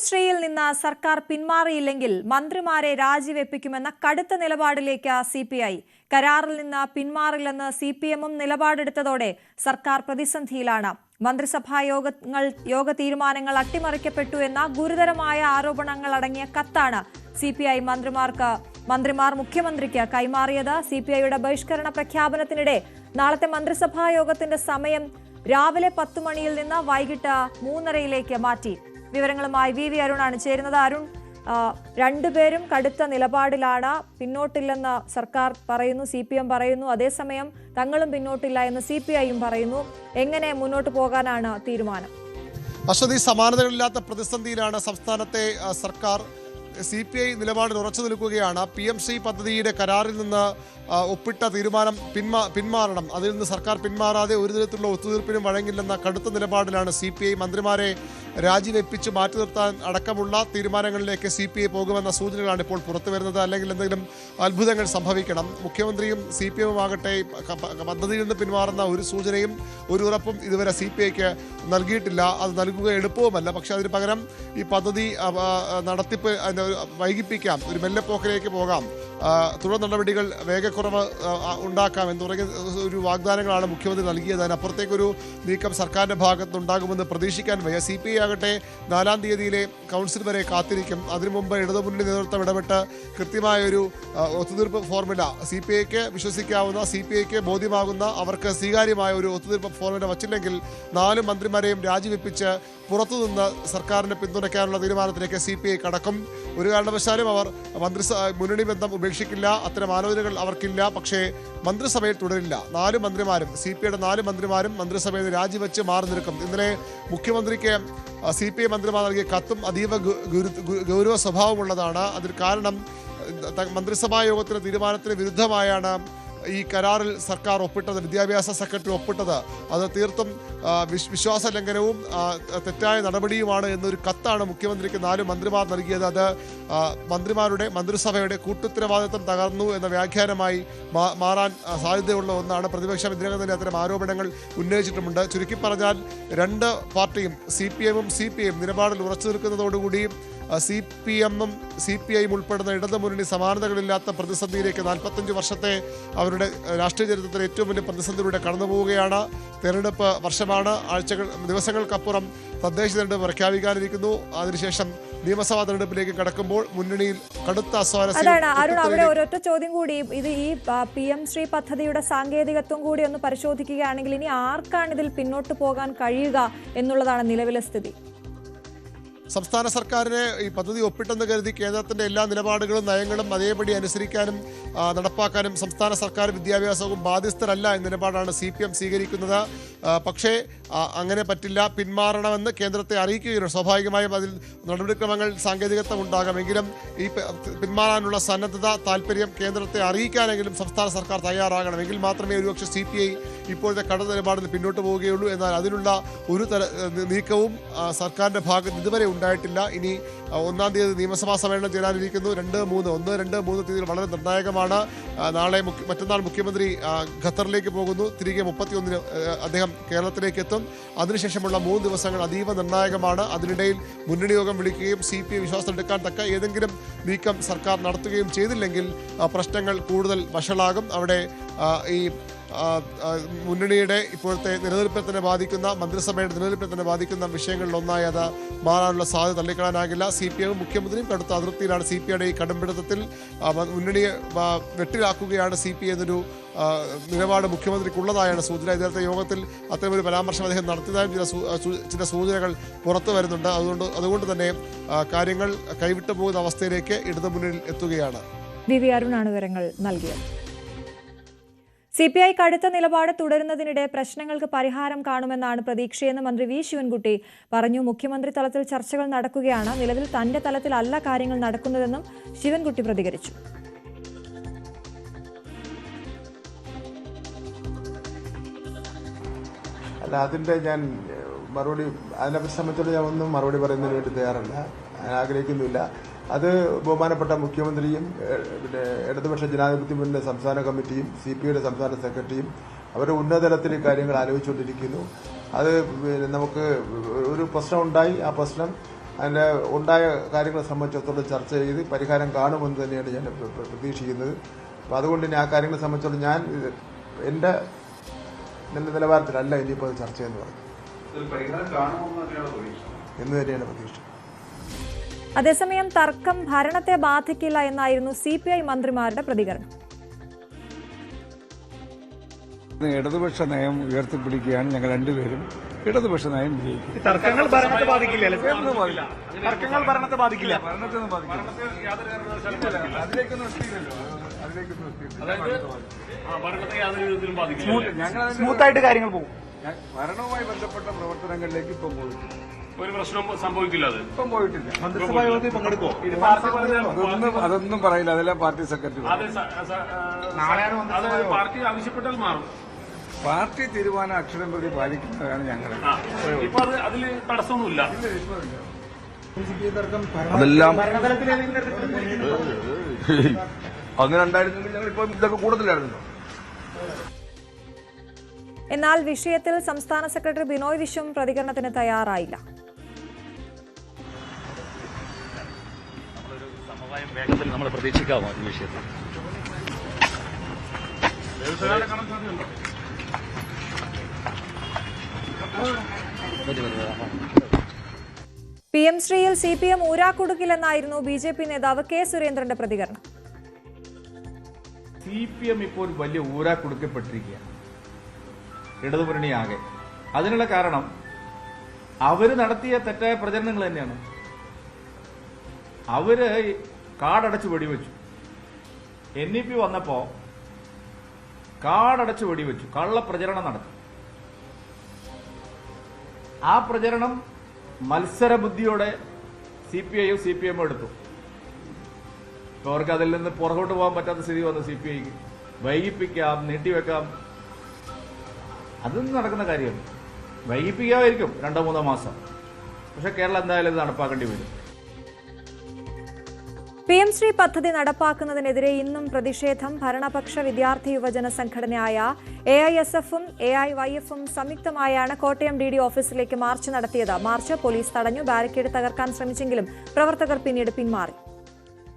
ശ്രീയിൽ നിന്ന് സർക്കാർ പിന്മാറിയില്ലെങ്കിൽ മന്ത്രിമാരെ രാജിവെപ്പിക്കുമെന്ന കടുത്ത നിലപാടിലേക്ക് CPI. കരാറിൽ നിന്ന് പിന്മാറില്ലെന്ന് CPM നിലപാടെടുത്തതോടെ സർക്കാർ പ്രതിസന്ധിയിലാണ്. മന്ത്രിസഭാ യോഗ തീരുമാനങ്ങൾ അട്ടിമറിക്കപ്പെട്ടു എന്ന ഗുരുതരമായ ആരോപണങ്ങൾ അടങ്ങിയ കത്താണ് CPI മന്ത്രിമാർ മുഖ്യമന്ത്രിക്ക് കൈമാറിയത്. CPIയുടെ ബഹിഷ്കരണ പ്രഖ്യാപനത്തിനിടെ നാളത്തെ മന്ത്രിസഭാ യോഗത്തിന്റെ സമയം രാവിലെ 10 മണിയിൽ നിന്ന് വൈകിട്ട് 3:30 മാറ്റി. വിവരങ്ങളുമായി VV അരുണാണ് ചേരുന്നത്. അരുൺ, രണ്ടുപേരും കടുത്ത നിലപാടിലാണ്. പിന്നോട്ടില്ലെന്ന് സർക്കാർ പറയുന്നു, CPM പറയുന്നു. അതേസമയം തങ്ങളും പിന്നോട്ടില്ല എന്ന് CPIയും പറയുന്നു. എങ്ങനെ മുന്നോട്ട് പോകാനാണ് തീരുമാനം? അശ്വതി, സമാനതകളില്ലാത്ത പ്രതിസന്ധിയിലാണ് സംസ്ഥാനത്തെ സർക്കാർ. CPI നിലപാടിൽ ഉറച്ചു നിൽക്കുകയാണ്. PMC പദ്ധതിയുടെ കരാറിൽ നിന്ന് ഒപ്പിട്ട തീരുമാനം പിന്മാറണം. അതിൽ നിന്ന് സർക്കാർ പിന്മാറാതെ ഒരു തരത്തിലുള്ള ഒത്തുതീർപ്പിനും വഴങ്ങില്ലെന്ന കടുത്ത നിലപാടിലാണ് CPI. മന്ത്രിമാരെ രാജിവെപ്പിച്ച് മാറ്റി നിർത്താൻ അടക്കമുള്ള തീരുമാനങ്ങളിലേക്ക് CPI പോകുമെന്ന സൂചനകളാണ് ഇപ്പോൾ പുറത്തു വരുന്നത്. അല്ലെങ്കിൽ എന്തെങ്കിലും അത്ഭുതങ്ങൾ സംഭവിക്കണം. മുഖ്യമന്ത്രിയും CPM ആകട്ടെ പദ്ധതിയിൽ നിന്ന് പിന്മാറുന്ന ഒരു സൂചനയും ഒരു ഉറപ്പും ഇതുവരെ CPIക്ക് നൽകിയിട്ടില്ല. അത് നൽകുക എളുപ്പവുമല്ല. പക്ഷേ അതിന് പകരം ഈ പദ്ധതി നടത്തിപ്പ് വൈകിപ്പിക്കാം, ഒരു മെല്ലെപ്പോക്കിലേക്ക് പോകാം, തുടർ നടപടികൾ വേഗക്കുറവ് ഉണ്ടാക്കാം എന്ന് തുടങ്ങിയ ഒരു വാഗ്ദാനങ്ങളാണ് മുഖ്യമന്ത്രി നൽകിയത്. അതിനപ്പുറത്തേക്കൊരു നീക്കം സർക്കാരിൻ്റെ ഭാഗത്തുനിന്നുണ്ടാകുമെന്ന് പ്രതീക്ഷിക്കാൻ വയ്യ. CPI ആകട്ടെ 4-ാം തീയതിയിലെ കൗൺസിൽ വരെ കാത്തിരിക്കും. അതിനു മുമ്പ് ഇടതുമുന്നണി നേതൃത്വം ഇടപെട്ട് കൃത്യമായൊരു ഒത്തുതീർപ്പ് ഫോർമുല CPIക്ക് വിശ്വസിക്കാവുന്ന, CPIക്ക് ബോധ്യമാകുന്ന, അവർക്ക് സ്വീകാര്യമായ ഒരു ഒത്തുതീർപ്പ് ഫോർമുല വച്ചില്ലെങ്കിൽ 4 മന്ത്രിമാരെയും രാജിവെപ്പിച്ച് പുറത്തുനിന്ന് സർക്കാരിനെ പിന്തുണയ്ക്കാനുള്ള തീരുമാനത്തിലേക്ക് CPI കടക്കും. ഒരു കാരണവശാലും അവർ മുന്നണി ബന്ധം ഉപേക്ഷിക്കില്ല. അത്തരം ആലോചനകൾ അവർക്കില്ല. പക്ഷേ മന്ത്രിസഭയിൽ തുടരില്ല. 4 മന്ത്രിമാരും CPIയുടെ 4 മന്ത്രിമാരും മന്ത്രിസഭയിൽ രാജിവെച്ച് മാറി നിൽക്കും. ഇന്നലെ മുഖ്യമന്ത്രിക്ക് CPI മന്ത്രിമാർ നൽകിയ കത്തും അതീവ ഗൗരവ സ്വഭാവമുള്ളതാണ്. അതിന് കാരണം മന്ത്രിസഭാ യോഗത്തിലെ തീരുമാനത്തിന് വിരുദ്ധമായാണ് ഈ കരാറിൽ സർക്കാർ ഒപ്പിട്ടത്, വിദ്യാഭ്യാസ സെക്രട്ടറി ഒപ്പിട്ടത്. അത് തീർത്തും വിശ്വാസ ലംഘനവും തെറ്റായ നടപടിയുമാണ് എന്നൊരു കത്താണ് മുഖ്യമന്ത്രിക്ക് 4 മന്ത്രിമാർ നൽകിയത്. അത് മന്ത്രിസഭയുടെ കൂട്ടുത്തരവാദിത്വം തകർന്നു എന്ന വ്യാഖ്യാനമായി മാറാൻ സാധ്യതയുള്ള ഒന്നാണ്. പ്രതിപക്ഷം ഇതിനകം തന്നെ അത്തരം ആരോപണങ്ങൾ ഉന്നയിച്ചിട്ടുമുണ്ട്. ചുരുക്കി പറഞ്ഞാൽ 2 പാർട്ടിയും CPM-ഉം CPIയും നിലപാടിൽ ഉറച്ചു നിൽക്കുന്നതോടുകൂടി CPM-ഉം CPIയും ഉൾപ്പെടുന്ന ഇടതുമുന്നണി സമാനതകളില്ലാത്ത പ്രതിസന്ധിയിലേക്ക് 45 വർഷത്തെ അവരുടെ രാഷ്ട്രീയ ചരിത്രത്തിലെ ഏറ്റവും വലിയ പ്രതിസന്ധിയിലൂടെ കടന്നുപോവുകയാണ്. തെരഞ്ഞെടുപ്പ് വർഷമാണ്. ദിവസങ്ങൾക്കപ്പുറം തദ്ദേശ തെരഞ്ഞെടുപ്പ് പ്രഖ്യാപിക്കാനിരിക്കുന്നു. അതിനുശേഷം നിയമസഭാ തെരഞ്ഞെടുപ്പിലേക്ക് കടക്കുമ്പോൾ മുന്നണിയിൽ കടുത്ത അതാണ്. അരുൺ, അവിടെ ഒരൊറ്റ ചോദ്യം കൂടി. ഇത് ഈ PM ശ്രീ പദ്ധതിയുടെ സാങ്കേതികത്വം കൂടി ഒന്ന് പരിശോധിക്കുകയാണെങ്കിൽ ഇനി ആർക്കാണ് ഇതിൽ പിന്നോട്ട് പോകാൻ കഴിയുക എന്നുള്ളതാണ് നിലവിലെ സ്ഥിതി. സംസ്ഥാന സർക്കാരിന് ഈ പദ്ധതി ഒപ്പിട്ടെന്ന് കരുതി കേന്ദ്രത്തിൻ്റെ എല്ലാ നിലപാടുകളും നയങ്ങളും അതേപടി അനുസരിക്കാനും നടപ്പാക്കാനും സംസ്ഥാന സർക്കാർ വിദ്യാഭ്യാസവും ബാധ്യസ്ഥരല്ല എന്ന നിലപാടാണ് CPM സ്വീകരിക്കുന്നത്. പക്ഷേ അങ്ങനെ പറ്റില്ല, പിന്മാറണമെന്ന് കേന്ദ്രത്തെ അറിയിക്കുകയാണ്. സ്വാഭാവികമായും അതിൽ നടപടിക്രമങ്ങൾ സാങ്കേതികത്വം ഉണ്ടാകാമെങ്കിലും ഈ പിന്മാറാനുള്ള സന്നദ്ധത, താല്പര്യം കേന്ദ്രത്തെ അറിയിക്കാനെങ്കിലും സംസ്ഥാന സർക്കാർ തയ്യാറാകണമെങ്കിൽ മാത്രമേ ഒരുപക്ഷെ CPI ഇപ്പോഴത്തെ കടുത്ത നിലപാടിൽ പിന്നോട്ട് പോവുകയുള്ളൂ. എന്നാൽ അതിനുള്ള ഒരു നീക്കവും സർക്കാരിൻ്റെ ഭാഗത്ത് ഇതുവരെ ഉണ്ടായിട്ടില്ല. ഇനി 1-ാം തീയതി നിയമസഭാ സമ്മേളനം ചേരാനിരിക്കുന്നു. 1-2-3 തീയതികൾ വളരെ നിർണായകമാണ്. മറ്റന്നാൾ മുഖ്യമന്ത്രി ഖത്തറിലേക്ക് പോകുന്നു. തിരികെ 31-ന് അദ്ദേഹം കേരളത്തിലേക്ക് എത്തും. അതിനുശേഷമുള്ള 3 ദിവസങ്ങൾ അതീവ നിർണായകമാണ്. അതിനിടയിൽ മുന്നണി യോഗം വിളിക്കുകയും CPI വിശ്വാസമെടുക്കാൻ തക്ക ഏതെങ്കിലും നീക്കം സർക്കാർ നടത്തുകയും ചെയ്തില്ലെങ്കിൽ പ്രശ്നങ്ങൾ കൂടുതൽ വഷളാകും. അവിടെ ഈ മുന്നണിയുടെ ഇപ്പോഴത്തെ നിലനിൽപ്പിനെ തന്നെ ബാധിക്കുന്ന, മന്ത്രിസഭയുടെ നിലനിൽപ്പിനെ തന്നെ ബാധിക്കുന്ന വിഷയങ്ങളിലൊന്നായി അത് മാറാനുള്ള സാധ്യത തള്ളിക്കളയാനാകില്ല. CPIയും മുഖ്യമന്ത്രിയും കടുത്ത അതിർത്തിയിലാണ്. CPIയുടെ ഈ കടുംപിടുത്തത്തിൽ മുന്നണിയെ വെട്ടിലാക്കുകയാണ് CPI എന്നൊരു നിലപാട് മുഖ്യമന്ത്രിക്കുള്ളതായാണ് സൂചന. ഇന്നത്തെ യോഗത്തിൽ അത്തരമൊരു പരാമർശം അദ്ദേഹം നടത്തിയതായും ചില സൂചനകൾ പുറത്തു വരുന്നുണ്ട്. അതുകൊണ്ട് തന്നെ കാര്യങ്ങൾ കൈവിട്ടു പോകുന്ന അവസ്ഥയിലേക്ക് ഇടതുമുന്നണിയിൽ എത്തുകയാണ്. VV അരുണാണ് വിവരങ്ങൾ നൽകിയത്. CPI കടുത്ത നിലപാട് തുടരുന്നതിനിടെ പ്രശ്നങ്ങൾക്ക് പരിഹാരം കാണുമെന്നാണ് പ്രതീക്ഷയെന്ന് മന്ത്രി V ശിവൻകുട്ടി പറഞ്ഞു. മുഖ്യമന്ത്രി തലത്തിൽ ചർച്ചകൾ നടക്കുകയാണ്. നിലവിൽ തന്റെ തലത്തിലല്ല കാര്യങ്ങൾ നടക്കുന്നതെന്നും ശിവൻകുട്ടി പ്രതികരിച്ചു. അല്ല, അതിൻ്റെ ഞാൻ അതിനെ സംബന്ധിച്ചിടത്തോളം ഞാൻ ഒന്നും മറുപടി പറയുന്നതിന് വേണ്ടി തയ്യാറല്ല, ആഗ്രഹിക്കുന്നില്ല. അത് ബഹുമാനപ്പെട്ട മുഖ്യമന്ത്രിയും പിന്നെ ഇടതുപക്ഷ ജനാധിപത്യ മുന്നണി സംസ്ഥാന കമ്മിറ്റിയും CPIയുടെ സംസ്ഥാന സെക്രട്ടറിയും അവരുടെ ഉന്നതതലത്തിൽ കാര്യങ്ങൾ ആലോചിച്ചുകൊണ്ടിരിക്കുന്നു. അത് നമുക്ക് ഒരു പ്രശ്നം ഉണ്ടായി. ആ പ്രശ്നം അതിൻ്റെ ഉണ്ടായ കാര്യങ്ങളെ സംബന്ധിച്ചിടത്തോളം ചർച്ച ചെയ്ത് പരിഹാരം കാണുമെന്ന് തന്നെയാണ് ഞാൻ പ്രതീക്ഷിക്കുന്നത്. അപ്പോൾ അതുകൊണ്ട് തന്നെ ആ കാര്യങ്ങളെ സംബന്ധിച്ചിടത്തോളം ഞാൻ എൻ്റെ നിലവാരത്തിലല്ല ഇനിയിപ്പോൾ അത് ചർച്ച എന്ന് പറഞ്ഞു എന്ന് തന്നെയാണ് പ്രതീക്ഷ. അതേസമയം തർക്കം ഭരണത്തെ ബാധിക്കില്ല എന്നായിരുന്നു CPI മന്ത്രിമാരുടെ പ്രതികരണം. ഇടതുപക്ഷ നയം ഉയർത്തിപ്പിടിക്കുകയാണ് ഞങ്ങൾ രണ്ടുപേരും. ഇടതുപക്ഷ നയം വിജയിക്കും. തർക്കങ്ങൾ ഭരണത്തെ ബാധിക്കില്ല. തർക്കങ്ങൾ ഭരണത്തെ ബാധിക്കില്ല. സ്മൂത്തായിട്ട് കാര്യങ്ങൾ പോകും. ഭരണവുമായി ബന്ധപ്പെട്ട പ്രവർത്തനങ്ങളിലേക്ക് ഇപ്പം പോയിട്ടില്ല. ഒരു പ്രശ്നം സംഭവിക്കില്ല. അത് ഇപ്പം പോയിട്ടില്ല. മന്ത്രിസഭാ യോഗത്തിൽ പങ്കെടുക്കുമോ? അതൊന്നും പറയില്ല. അതെല്ലാം പാർട്ടി സെക്രട്ടറി. പാർട്ടി ആവശ്യപ്പെട്ടാൽ മാറും. പാർട്ടി തീരുമാനം അക്ഷരം പ്രതി പാലിക്കുന്നതാണ് ഞങ്ങൾ. ഇപ്പൊ അതിൽ തടസ്സമൊന്നുമില്ല. അതെല്ലാം അങ്ങനെ ഉണ്ടായിരുന്നെങ്കിൽ ഞങ്ങളിപ്പോ ഇതൊക്കെ കൂടുതലായിരുന്നു. എന്നാൽ വിഷയത്തിൽ സംസ്ഥാന സെക്രട്ടറി ബിനോയ് വിശ്വം പ്രതികരണത്തിന് തയ്യാറായില്ല. വേഗത്തിൽ നമ്മൾ പ്രതീക്ഷിക്കാമോ ഈ വിഷയത്തിൽ? PM ശ്രീയിൽ CPM ഊരാക്കുടുക്കില്ലെന്നായിരുന്നു BJP നേതാവ് K സുരേന്ദ്രന്റെ പ്രതികരണം. CPM ഇപ്പോൾ വലിയ ഊരാക്കുടുക്കപ്പെട്ടിരിക്കുകയാണ്, ഇടതുമുന്നണിയാകെ. അതിനുള്ള കാരണം അവര് നടത്തിയ തെറ്റായ പ്രചരണങ്ങൾ തന്നെയാണ്. അവര് കാടടച്ച് വെടിവെച്ചു. NEP വന്നപ്പോ കാടടച്ച് വെടിവെച്ചു, കള്ളപ്രചരണം നടത്തി. ആ പ്രചരണം മത്സരബുദ്ധിയോടെ CPIയും CPM എടുത്തു. ഇപ്പൊ അവർക്ക് അതിൽ നിന്ന് പുറകോട്ട് പോകാൻ പറ്റാത്ത സ്ഥിതി വന്നു. CPIക്ക് വൈകിപ്പിക്കാം, നീട്ടിവെക്കാം, അതൊന്നും നടക്കുന്ന കാര്യമാണ്. വൈകിപ്പിക്കാമായിരിക്കും 2-3 മാസം, പക്ഷെ കേരളം എന്തായാലും ഇത് നടപ്പാക്കേണ്ടി വരും. PM ശ്രീ പദ്ധതി നടപ്പാക്കുന്നതിനെതിരെ ഇന്നും പ്രതിഷേധം. ഭരണപക്ഷ വിദ്യാർത്ഥി യുവജന സംഘടനയായ AISFും AIYFും സംയുക്തമായാണ് കോട്ടയം DD ഓഫീസിലേക്ക് മാർച്ച് നടത്തിയത്. മാർച്ച് പോലീസ് തടഞ്ഞു. ബാരിക്കേഡ് തകർക്കാൻ ശ്രമിച്ചെങ്കിലും പ്രവർത്തകർ പിന്നീട് പിന്മാറി.